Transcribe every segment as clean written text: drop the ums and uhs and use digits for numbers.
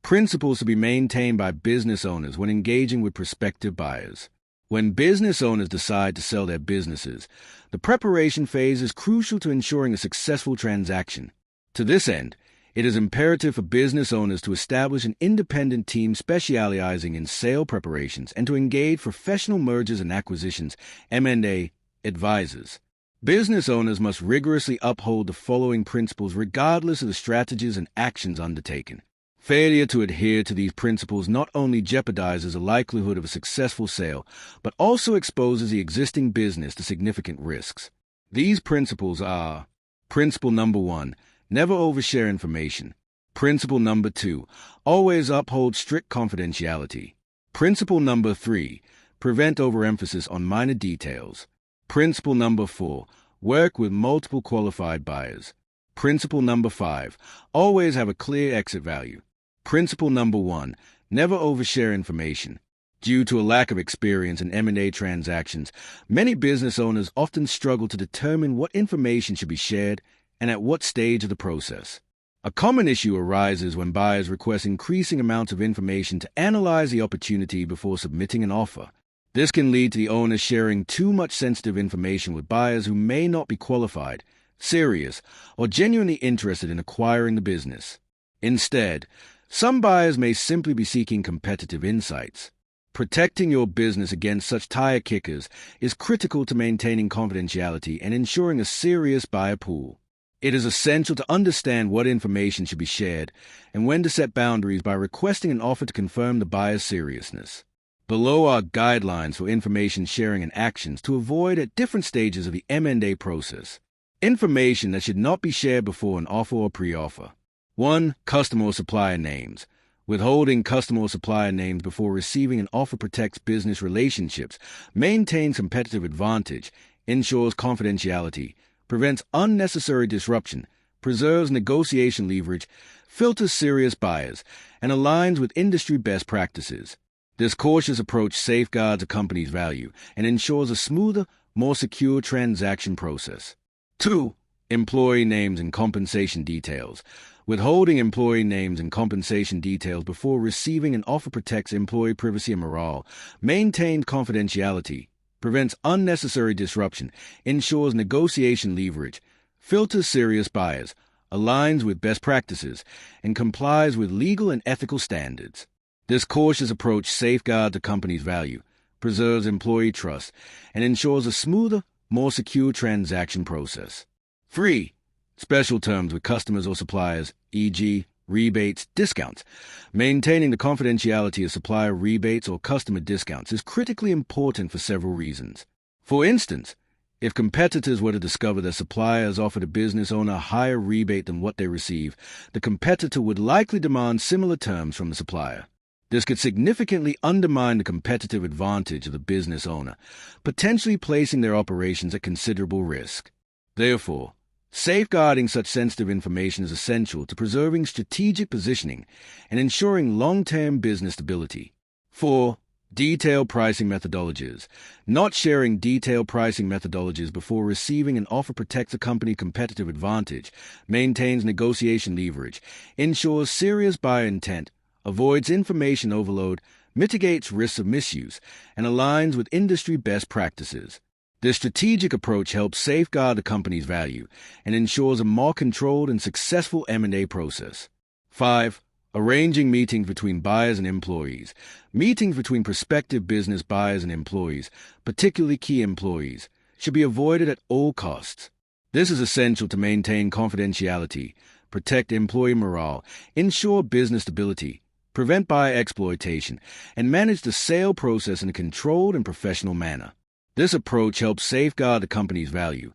Principles to be maintained by business owners when engaging with prospective buyers. When business owners decide to sell their businesses, the preparation phase is crucial to ensuring a successful transaction. To this end, it is imperative for business owners to establish an independent team specializing in sale preparations and to engage professional mergers and acquisitions (M&A) advisors. Business owners must rigorously uphold the following principles regardless of the strategies and actions undertaken. Failure to adhere to these principles not only jeopardizes the likelihood of a successful sale, but also exposes the existing business to significant risks. These principles are: Principle number 1, never overshare information. Principle number 2, always uphold strict confidentiality. Principle number 3, prevent overemphasis on minor details. Principle number 4, work with multiple qualified buyers. Principle number 5, always have a clear exit value. Principle number 1, never overshare information. Due to a lack of experience in M&A transactions, many business owners often struggle to determine what information should be shared and at what stage of the process. A common issue arises when buyers request increasing amounts of information to analyze the opportunity before submitting an offer. This can lead to the owner sharing too much sensitive information with buyers who may not be qualified, serious, or genuinely interested in acquiring the business. Instead, some buyers may simply be seeking competitive insights. Protecting your business against such tire kickers is critical to maintaining confidentiality and ensuring a serious buyer pool. It is essential to understand what information should be shared and when to set boundaries by requesting an offer to confirm the buyer's seriousness. Below are guidelines for information sharing and actions to avoid at different stages of the M&A process. Information that should not be shared before an offer or pre-offer. 1. Customer or supplier names. Withholding customer or supplier names before receiving an offer protects business relationships, maintains competitive advantage, ensures confidentiality, prevents unnecessary disruption, preserves negotiation leverage, filters serious buyers, and aligns with industry best practices. This cautious approach safeguards a company's value and ensures a smoother, more secure transaction process. 2. Employee names and compensation details. Withholding employee names and compensation details before receiving an offer protects employee privacy and morale, maintains confidentiality, prevents unnecessary disruption, ensures negotiation leverage, filters serious buyers, aligns with best practices, and complies with legal and ethical standards. This cautious approach safeguards a company's value, preserves employee trust, and ensures a smoother, more secure transaction process. 3. Special terms with customers or suppliers, e.g., rebates, discounts. Maintaining the confidentiality of supplier rebates or customer discounts is critically important for several reasons. For instance, if competitors were to discover that suppliers offered a business owner a higher rebate than what they receive, the competitor would likely demand similar terms from the supplier. This could significantly undermine the competitive advantage of the business owner, potentially placing their operations at considerable risk. Therefore, safeguarding such sensitive information is essential to preserving strategic positioning and ensuring long-term business stability. 4. Detailed pricing methodologies. Not sharing detailed pricing methodologies before receiving an offer protects a company competitive advantage, maintains negotiation leverage, ensures serious buyer intent, avoids information overload, mitigates risks of misuse, and aligns with industry best practices. This strategic approach helps safeguard the company's value and ensures a more controlled and successful M&A process. 5. Arranging meetings between buyers and employees. Meetings between prospective business buyers and employees, particularly key employees, should be avoided at all costs. This is essential to maintain confidentiality, protect employee morale, ensure business stability, prevent buyer exploitation, and manage the sale process in a controlled and professional manner. This approach helps safeguard the company's value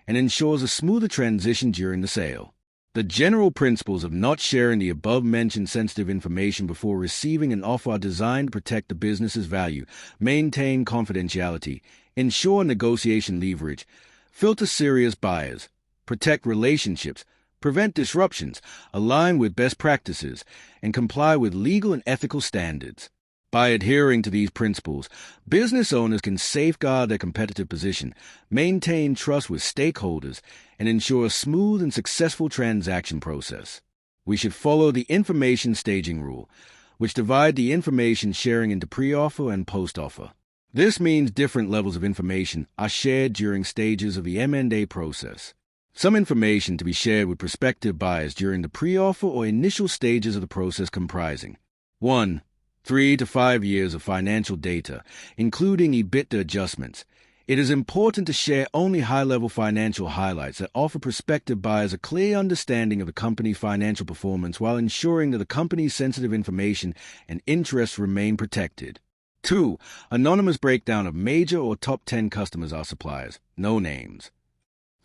and ensures a smoother transition during the sale. The general principles of not sharing the above-mentioned sensitive information before receiving an offer are designed to protect the business's value, maintain confidentiality, ensure negotiation leverage, filter serious buyers, protect relationships, prevent disruptions, align with best practices, and comply with legal and ethical standards. By adhering to these principles, business owners can safeguard their competitive position, maintain trust with stakeholders, and ensure a smooth and successful transaction process. We should follow the information staging rule, which divide the information sharing into pre-offer and post-offer. This means different levels of information are shared during stages of the M&A process. Some information to be shared with prospective buyers during the pre-offer or initial stages of the process comprising 1. 3 to 5 years of financial data, including EBITDA adjustments. It is important to share only high-level financial highlights that offer prospective buyers a clear understanding of the company's financial performance while ensuring that the company's sensitive information and interests remain protected. 2. Anonymous breakdown of major or top 10 customers or suppliers, no names.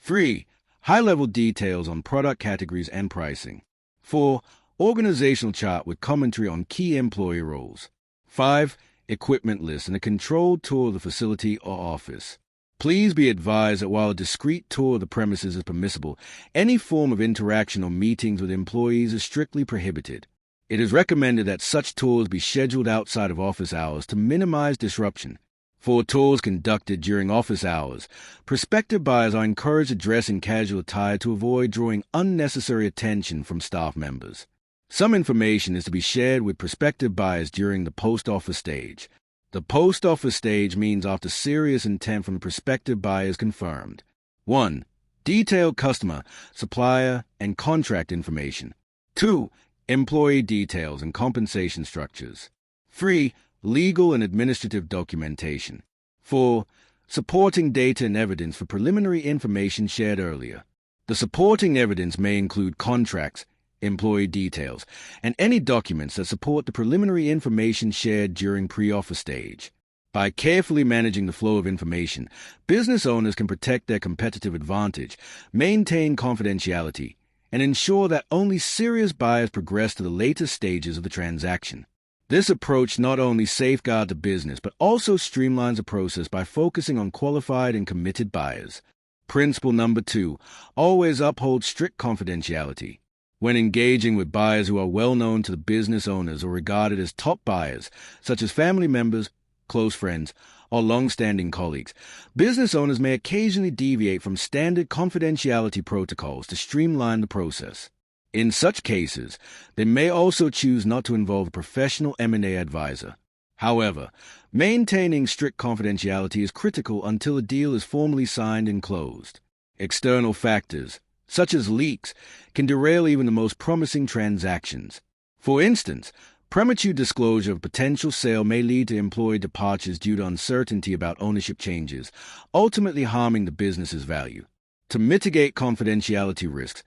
3. High-level details on product categories and pricing. 4. Organizational chart with commentary on key employee roles. 5. Equipment list and a controlled tour of the facility or office. Please be advised that while a discreet tour of the premises is permissible, any form of interaction or meetings with employees is strictly prohibited. It is recommended that such tours be scheduled outside of office hours to minimize disruption. For tours conducted during office hours, prospective buyers are encouraged to dress in casual attire to avoid drawing unnecessary attention from staff members. Some information is to be shared with prospective buyers during the post-offer stage. The post-offer stage means after serious intent from the prospective buyer is confirmed. 1. Detailed customer, supplier, and contract information. 2. Employee details and compensation structures. 3. Legal and administrative documentation. 4. Supporting data and evidence for preliminary information shared earlier. The supporting evidence may include contracts, employee details, and any documents that support the preliminary information shared during pre-offer stage. By carefully managing the flow of information, business owners can protect their competitive advantage, maintain confidentiality, and ensure that only serious buyers progress to the later stages of the transaction. This approach not only safeguards the business but also streamlines the process by focusing on qualified and committed buyers. Principle number 2. Always uphold strict confidentiality. When engaging with buyers who are well known to the business owners or regarded as top buyers, such as family members, close friends, or long-standing colleagues, business owners may occasionally deviate from standard confidentiality protocols to streamline the process. In such cases, they may also choose not to involve a professional M&A advisor. However, maintaining strict confidentiality is critical until a deal is formally signed and closed. External factors, such as leaks, can derail even the most promising transactions. For instance, premature disclosure of potential sale may lead to employee departures due to uncertainty about ownership changes, ultimately harming the business's value. To mitigate confidentiality risks,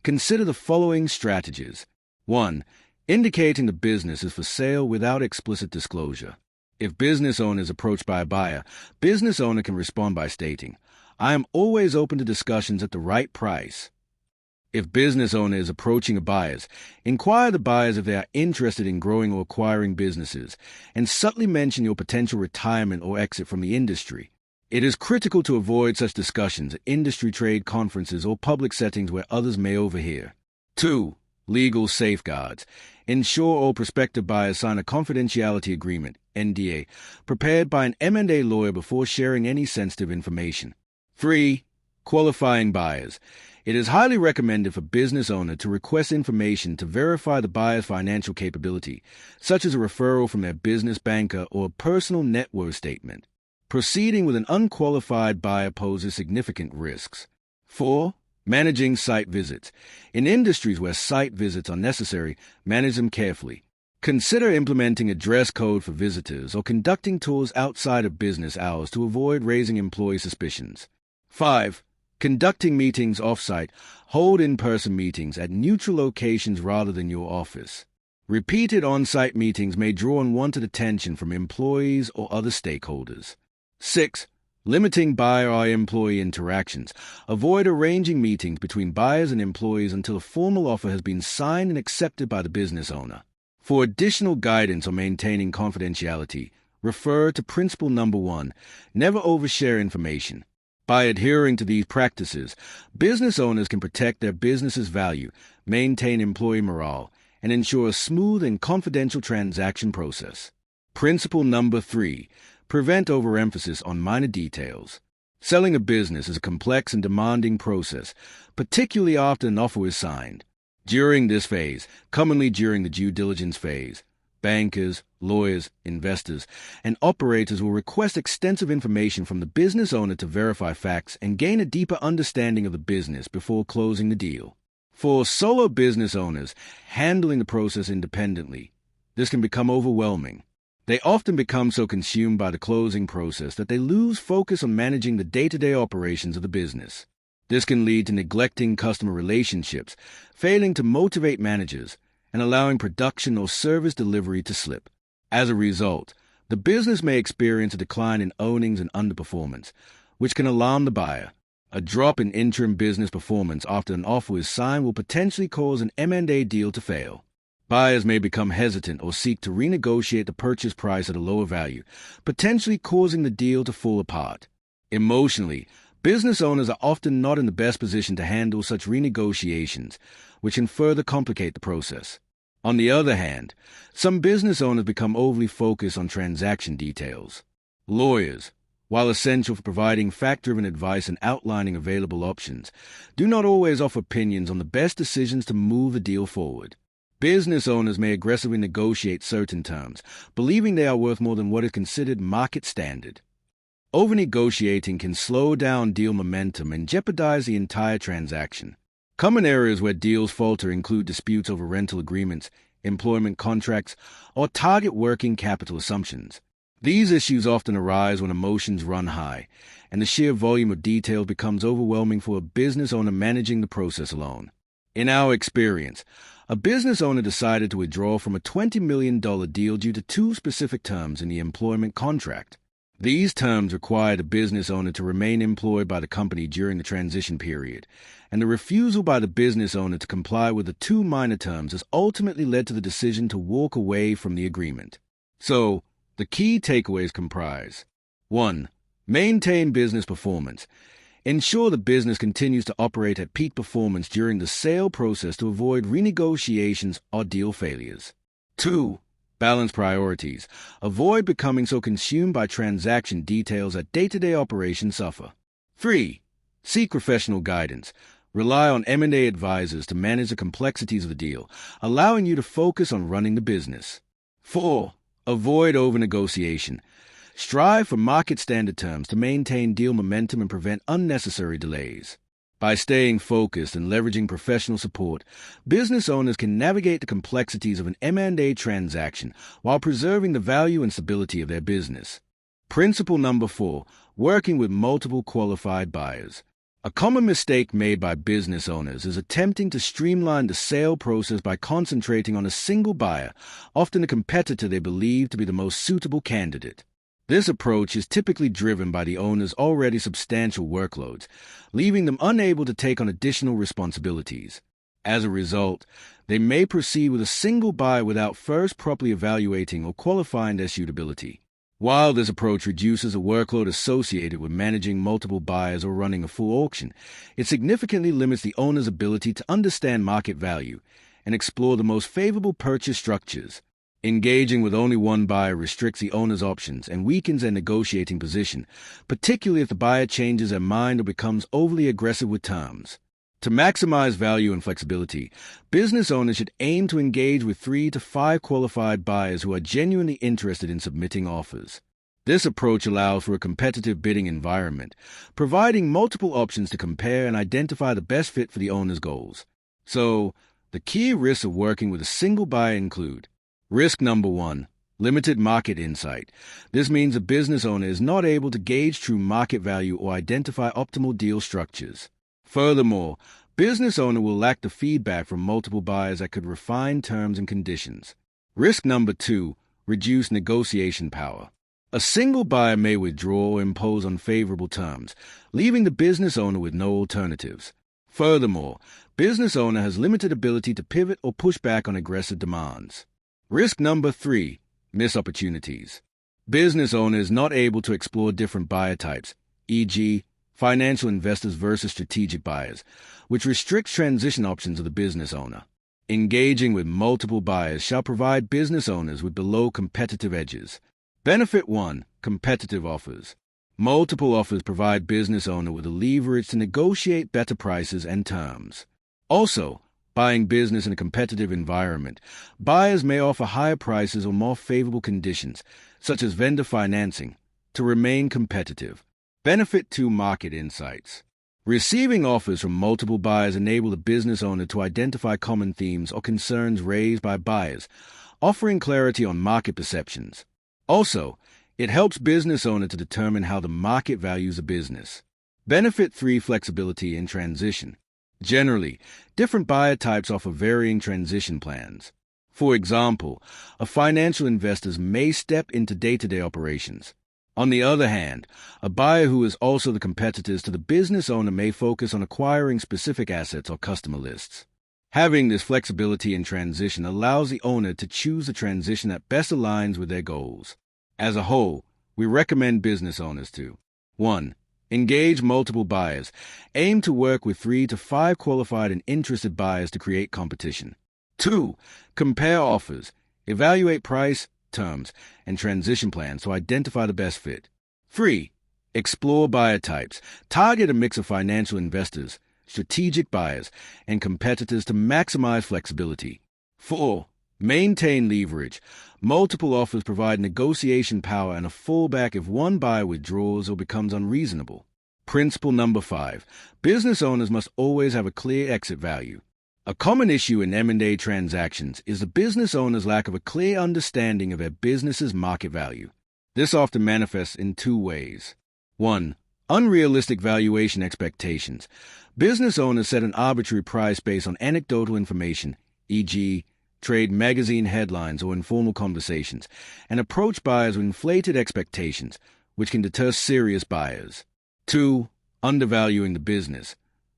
consider the following strategies. 1. Indicating the business is for sale without explicit disclosure. If business owner is approached by a buyer, business owner can respond by stating, "I am always open to discussions at the right price." If business owner is approaching a buyers, inquire the buyers if they are interested in growing or acquiring businesses, and subtly mention your potential retirement or exit from the industry. It is critical to avoid such discussions at industry trade conferences or public settings where others may overhear. 2. Legal safeguards. Ensure all prospective buyers sign a confidentiality agreement, NDA, prepared by an M&A lawyer before sharing any sensitive information. 3. Qualifying buyers. It is highly recommended for business owner to request information to verify the buyer's financial capability, such as a referral from their business banker or a personal net worth statement. Proceeding with an unqualified buyer poses significant risks. 4. Managing site visits. In industries where site visits are necessary, manage them carefully. Consider implementing a dress code for visitors or conducting tours outside of business hours to avoid raising employee suspicions. 5. Conducting meetings off-site. Hold in-person meetings at neutral locations rather than your office. Repeated on-site meetings may draw unwanted attention from employees or other stakeholders. 6. Limiting buyer or employee interactions. Avoid arranging meetings between buyers and employees until a formal offer has been signed and accepted by the business owner. For additional guidance on maintaining confidentiality, refer to principle number 1, never overshare information. By adhering to these practices, business owners can protect their business's value, maintain employee morale, and ensure a smooth and confidential transaction process. Principle number 3, prevent overemphasis on minor details. Selling a business is a complex and demanding process, particularly after an offer is signed. During this phase, commonly during the due diligence phase, bankers, lawyers, investors, and operators will request extensive information from the business owner to verify facts and gain a deeper understanding of the business before closing the deal. For solo business owners handling the process independently, this can become overwhelming. They often become so consumed by the closing process that they lose focus on managing the day-to-day operations of the business. This can lead to neglecting customer relationships, failing to motivate managers, and allowing production or service delivery to slip. As a result, the business may experience a decline in earnings and underperformance, which can alarm the buyer. A drop in interim business performance after an offer is signed will potentially cause an M&A deal to fail. Buyers may become hesitant or seek to renegotiate the purchase price at a lower value, potentially causing the deal to fall apart. Emotionally, business owners are often not in the best position to handle such renegotiations, which can further complicate the process. On the other hand, some business owners become overly focused on transaction details. Lawyers, while essential for providing fact-driven advice and outlining available options, do not always offer opinions on the best decisions to move the deal forward. Business owners may aggressively negotiate certain terms, believing they are worth more than what is considered market standard. Over-negotiating can slow down deal momentum and jeopardize the entire transaction. Common areas where deals falter include disputes over rental agreements, employment contracts, or target working capital assumptions. These issues often arise when emotions run high, and the sheer volume of detail becomes overwhelming for a business owner managing the process alone. In our experience, a business owner decided to withdraw from a $20 million deal due to two specific terms in the employment contract. These terms required a business owner to remain employed by the company during the transition period, and the refusal by the business owner to comply with the two minor terms has ultimately led to the decision to walk away from the agreement. So, the key takeaways comprise: 1. Maintain business performance. Ensure the business continues to operate at peak performance during the sale process to avoid renegotiations or deal failures. 2. Balance priorities. Avoid becoming so consumed by transaction details that day-to-day operations suffer. 3. Seek professional guidance. Rely on M&A advisors to manage the complexities of the deal, allowing you to focus on running the business. 4. Avoid over-negotiation. Strive for market-standard terms to maintain deal momentum and prevent unnecessary delays. By staying focused and leveraging professional support, business owners can navigate the complexities of an M&A transaction while preserving the value and stability of their business. Principle number 4, working with multiple qualified buyers. A common mistake made by business owners is attempting to streamline the sale process by concentrating on a single buyer, often a competitor they believe to be the most suitable candidate. This approach is typically driven by the owner's already substantial workloads, leaving them unable to take on additional responsibilities. As a result, they may proceed with a single buyer without first properly evaluating or qualifying their suitability. While this approach reduces the workload associated with managing multiple buyers or running a full auction, it significantly limits the owner's ability to understand market value and explore the most favorable purchase structures. Engaging with only one buyer restricts the owner's options and weakens their negotiating position, particularly if the buyer changes their mind or becomes overly aggressive with terms. To maximize value and flexibility, business owners should aim to engage with 3 to 5 qualified buyers who are genuinely interested in submitting offers. This approach allows for a competitive bidding environment, providing multiple options to compare and identify the best fit for the owner's goals. So, the key risks of working with a single buyer include: risk number 1, limited market insight. This means a business owner is not able to gauge true market value or identify optimal deal structures. Furthermore, business owner will lack the feedback from multiple buyers that could refine terms and conditions. Risk number 2, reduced negotiation power. A single buyer may withdraw or impose unfavorable terms, leaving the business owner with no alternatives. Furthermore, business owner has limited ability to pivot or push back on aggressive demands. Risk number 3, missed opportunities. Business owner is not able to explore different buyer types, e.g., financial investors versus strategic buyers, which restricts transition options of the business owner. Engaging with multiple buyers shall provide business owners with below competitive edges. Benefit 1, competitive offers. Multiple offers provide business owner with the leverage to negotiate better prices and terms. Also, Buying business in a competitive environment, buyers may offer higher prices or more favorable conditions, such as vendor financing, to remain competitive. Benefit to market insights. Receiving offers from multiple buyers enable the business owner to identify common themes or concerns raised by buyers, offering clarity on market perceptions. Also, it helps business owner to determine how the market values a business. Benefit 3. Flexibility in transition. Generally, different buyer types offer varying transition plans. For example, a financial investor may step into day-to-day operations. On the other hand, a buyer who is also the competitors to the business owner may focus on acquiring specific assets or customer lists. Having this flexibility in transition allows the owner to choose a transition that best aligns with their goals. As a whole, we recommend business owners to 1. Engage multiple buyers. Aim to work with 3 to 5 qualified and interested buyers to create competition. 2. Compare offers. Evaluate price, terms, and transition plans to identify the best fit. 3. Explore buyer types. Target a mix of financial investors, strategic buyers, and competitors to maximize flexibility. 4. Maintain leverage. Multiple offers provide negotiation power and a fallback if one buyer withdraws or becomes unreasonable. Principle number 5. Business owners must always have a clear exit value. A common issue in M&A transactions is the business owner's lack of a clear understanding of their business's market value. This often manifests in 2 ways. 1. Unrealistic valuation expectations. Business owners set an arbitrary price based on anecdotal information, e.g., trade magazine headlines or informal conversations, and approach buyers with inflated expectations, which can deter serious buyers. 2. Undervaluing the business.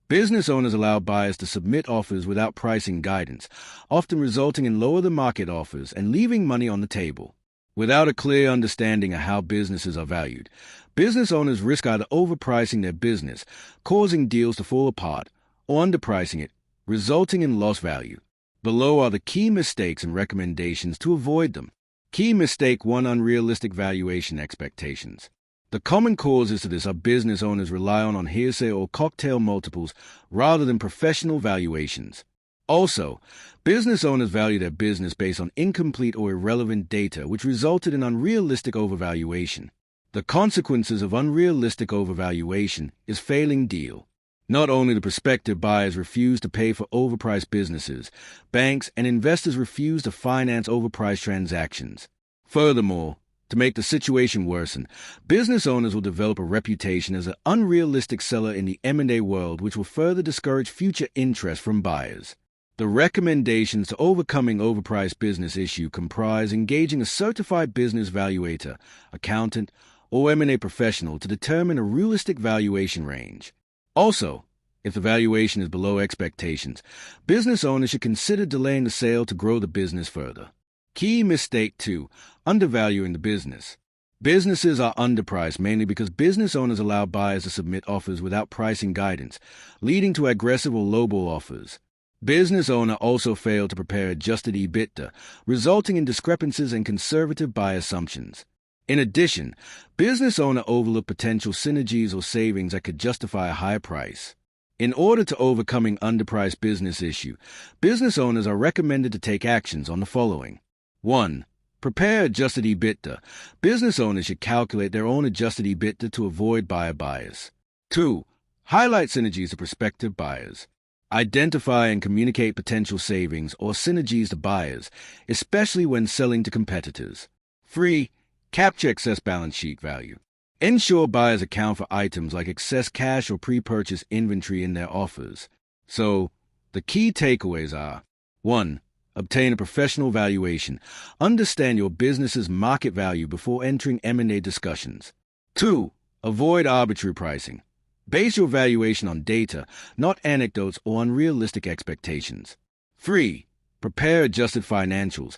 Business owners allow buyers to submit offers without pricing guidance, often resulting in lower-than-market offers and leaving money on the table. Without a clear understanding of how businesses are valued, business owners risk either overpricing their business, causing deals to fall apart, or underpricing it, resulting in lost value. Below are the key mistakes and recommendations to avoid them. Key mistake 1. Unrealistic valuation expectations. The common causes to this are business owners rely on hearsay or cocktail multiples rather than professional valuations. Also, business owners value their business based on incomplete or irrelevant data, which resulted in unrealistic overvaluation. The consequences of unrealistic overvaluation is failing deal. Not only do prospective buyers refuse to pay for overpriced businesses, banks and investors refuse to finance overpriced transactions. Furthermore, to make the situation worsen, business owners will develop a reputation as an unrealistic seller in the M&A world, which will further discourage future interest from buyers. The recommendations to overcoming overpriced business issue comprise engaging a certified business valuator, accountant, or M&A professional to determine a realistic valuation range. Also, if the valuation is below expectations, business owners should consider delaying the sale to grow the business further. Key mistake 2. Undervaluing the business. Businesses are underpriced mainly because business owners allow buyers to submit offers without pricing guidance, leading to aggressive or lowball offers. Business owner also failed to prepare adjusted EBITDA, resulting in discrepancies and conservative buy assumptions. In addition, business owner overlooked potential synergies or savings that could justify a higher price. In order to overcoming underpriced business issue, business owners are recommended to take actions on the following. 1. Prepare adjusted EBITDA. Business owners should calculate their own adjusted EBITDA to avoid buyer bias. 2. Highlight synergies to prospective buyers. Identify and communicate potential savings or synergies to buyers, especially when selling to competitors. 3. Capture excess balance sheet value. Ensure buyers account for items like excess cash or pre-purchase inventory in their offers. So, the key takeaways are: 1. Obtain a professional valuation. Understand your business's market value before entering M&A discussions. 2. Avoid arbitrary pricing. Base your valuation on data, not anecdotes or unrealistic expectations. 3. Prepare adjusted financials.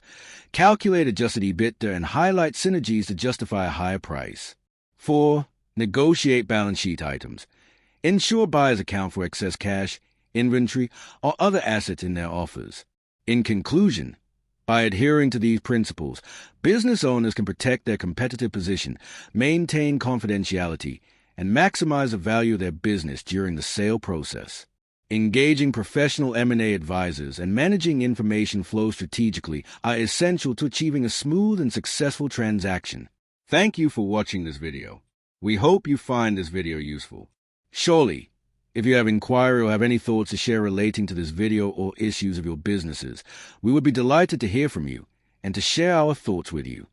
Calculate adjusted EBITDA and highlight synergies to justify a higher price. 4. Negotiate balance sheet items. Ensure buyers account for excess cash, inventory, or other assets in their offers. In conclusion, by adhering to these principles, business owners can protect their competitive position, maintain confidentiality, and maximize the value of their business during the sale process. Engaging professional M&A advisors and managing information flow strategically are essential to achieving a smooth and successful transaction. Thank you for watching this video. We hope you find this video useful. Surely, if you have inquiry or have any thoughts to share relating to this video or issues of your businesses, we would be delighted to hear from you and to share our thoughts with you.